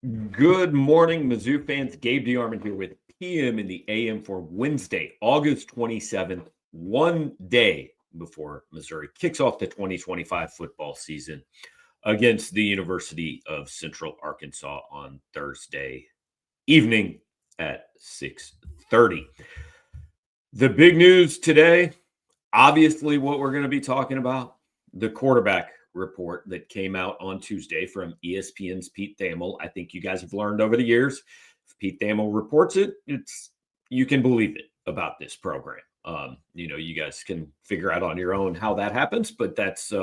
Good morning, Mizzou fans. Gabe DeArmond here with PM in the AM for Wednesday, August 27th, one day before Missouri kicks off the 2025 football season against the University of Central Arkansas on Thursday evening at 6:30. The big news today, obviously what we're going to be talking about, the quarterback report that came out on Tuesday from ESPN's Pete Thamel. I think you guys have learned over the years, if Pete Thamel reports it, you can believe it about this program. You guys can figure out on your own how that happens, but that's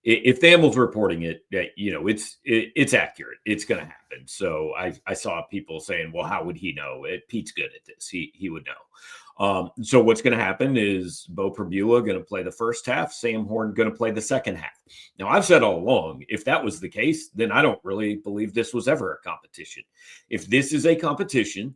if Thamel's reporting it, it's accurate. It's going to happen. So I saw people saying, "Well, how would he know?" Pete's good at this. He would know. So what's going to happen is Beau Pribula going to play the first half, Sam Horn going to play the second half. Now, I've said all along, if that was the case, then I don't really believe this was ever a competition. If this is a competition,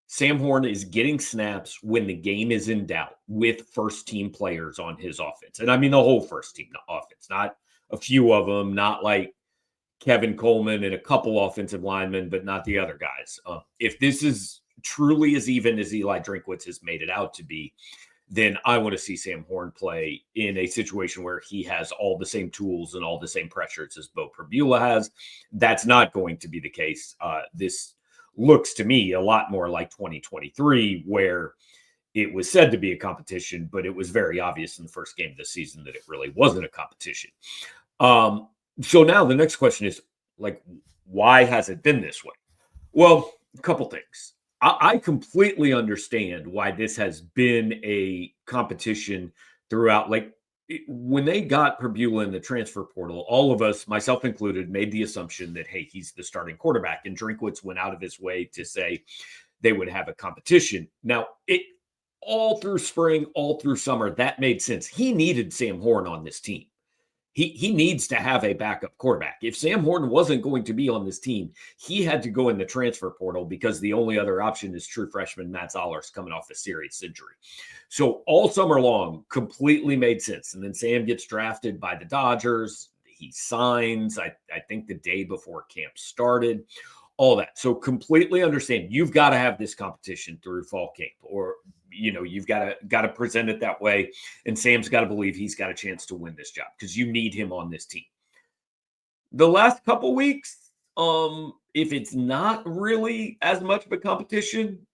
Sam Horn is getting snaps when the game is in doubt with first-team players on his offense. And I mean the whole first-team offense, not a few of them, not like Kevin Coleman and a couple offensive linemen, but not the other guys. If this is truly as even as Eli Drinkwitz has made it out to be, then I want to see Sam Horn play in a situation where he has all the same tools and all the same pressures as Beau Pribula has. That's not going to be the case. This looks to me a lot more like 2023, where it was said to be a competition, but it was very obvious in the first game of the season that it really wasn't a competition. So now the next question is, why has it been this way? Well, a couple things. I completely understand why this has been a competition throughout. When they got Pribula in the transfer portal, all of us, myself included, made the assumption that, hey, he's the starting quarterback. And Drinkwitz went out of his way to say they would have a competition. Now, all through spring, all through summer, that made sense. He needed Sam Horn on this team. He needs to have a backup quarterback. If Sam Horn wasn't going to be on this team, he had to go in the transfer portal because the only other option is true freshman Matt Zollers coming off a serious injury. So all summer long, completely made sense. And then Sam gets drafted by the Dodgers. He signs, I think, the day before camp started, all that. So completely understand. You've got to have this competition through fall camp, or you've got to present it that way. And Sam's got to believe he's got a chance to win this job because you need him on this team. The last couple weeks, if it's not really as much of a competition,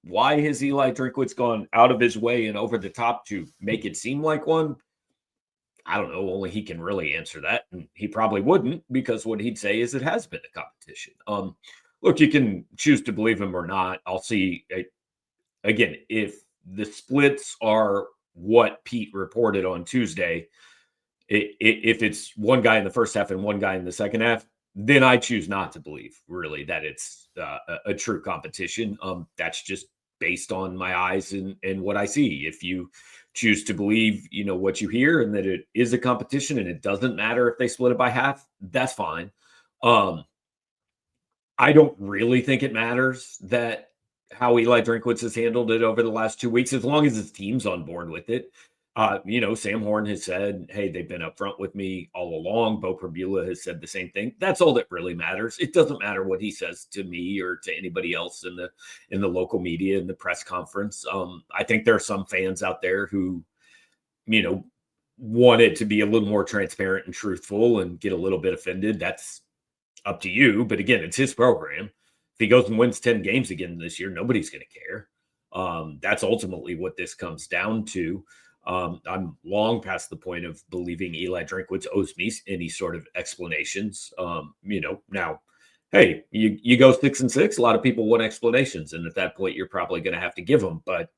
why has Eli Drinkwitz gone out of his way and over the top to make it seem like one? I don't know. Only he can really answer that. And he probably wouldn't, because what he'd say is it has been a competition. Look, you can choose to believe him or not. I'll see. Again, if the splits are what Pete reported on Tuesday, if it's one guy in the first half and one guy in the second half, then I choose not to believe really that it's a true competition. That's just based on my eyes and what I see. If you choose to believe, what you hear and that it is a competition and it doesn't matter if they split it by half, that's fine. I don't really think it matters that how Eli Drinkwitz has handled it over the last 2 weeks, as long as his team's on board with it. Sam Horn has said, hey, they've been upfront with me all along. Beau Pribula has said the same thing. That's all that really matters. It doesn't matter what he says to me or to anybody else in the local media, in the press conference. I think there are some fans out there who, want it to be a little more transparent and truthful and get a little bit offended. That's up to you. But again, it's his program. If he goes and wins 10 games again this year, nobody's going to care. That's ultimately what this comes down to. I'm long past the point of believing Eli Drinkwitz owes me any sort of explanations. Now, hey, you go 6-6. A lot of people want explanations, and at that point, you're probably going to have to give them. But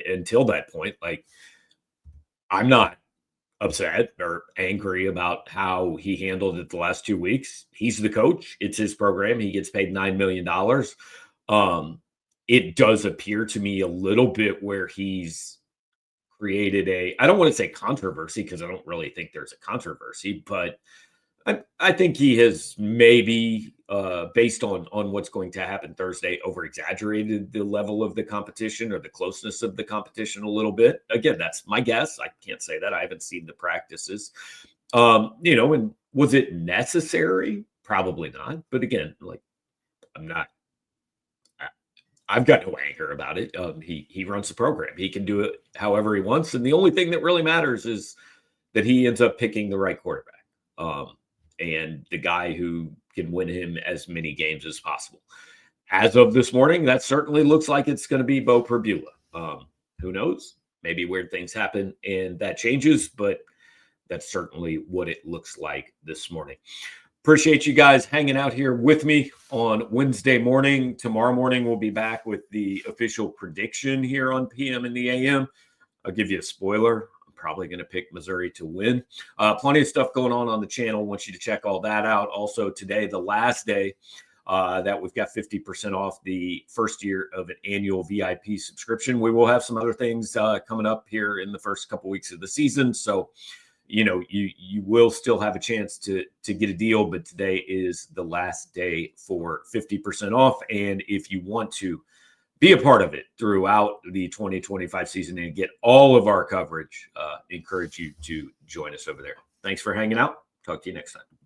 until that point, I'm not upset or angry about how he handled it the last 2 weeks. He's the coach. It's his program. He gets paid $9 million. It does appear to me a little bit where he's created I don't want to say controversy, because I don't really think there's a controversy, but I think he has maybe, based on what's going to happen Thursday, over-exaggerated the level of the competition or the closeness of the competition a little bit. Again, that's my guess. I can't say that. I haven't seen the practices. And was it necessary Probably not. But again, like I've got no anger about it. He runs the program. He can do it however he wants. And the only thing that really matters is that he ends up picking the right quarterback and the guy who can win him as many games as possible. As of this morning, that certainly looks like it's going to be Beau Pribula. Who knows? Maybe weird things happen and that changes, but that's certainly what it looks like this morning. Appreciate you guys hanging out here with me on Wednesday morning. Tomorrow morning, we'll be back with the official prediction here on PM and the AM. I'll give you a spoiler. I'm probably going to pick Missouri to win. Plenty of stuff going on the channel. Want you to check all that out. Also today, the last day that we've got 50% off the first year of an annual VIP subscription. We will have some other things coming up here in the first couple weeks of the season. So, you will still have a chance to get a deal, but today is the last day for 50% off. And if you want to be a part of it throughout the 2025 season and get all of our coverage, encourage you to join us over there. Thanks for hanging out. Talk to you next time.